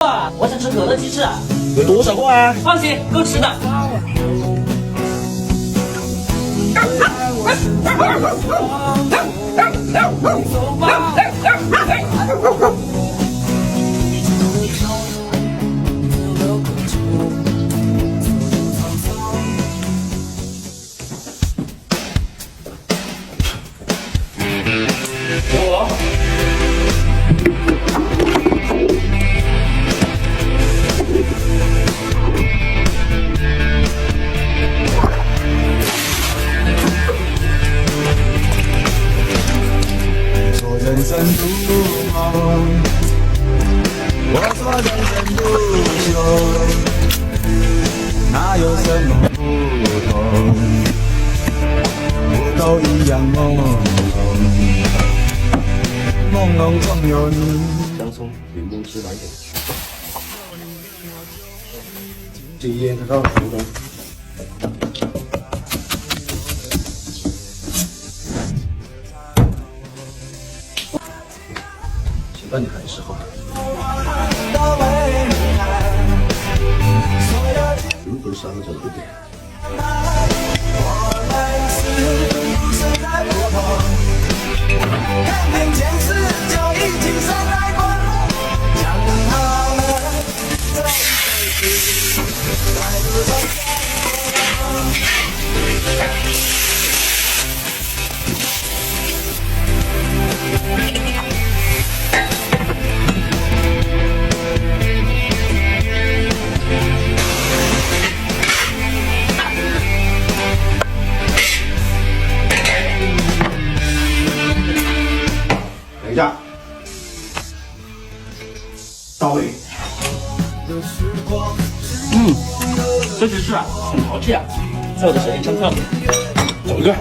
我想吃可乐鸡翅，有多少个啊？放心，够吃的。人生如梦，我说人生如酒，哪有什么不同？不都一样朦胧，朦胧中有你。洋葱、柠檬汁来一点。禁烟开到成功。那你还是好。不是3个钟对不对？等一下，到位。这只是很好吃呀，在我的舌尖上跳。走一个。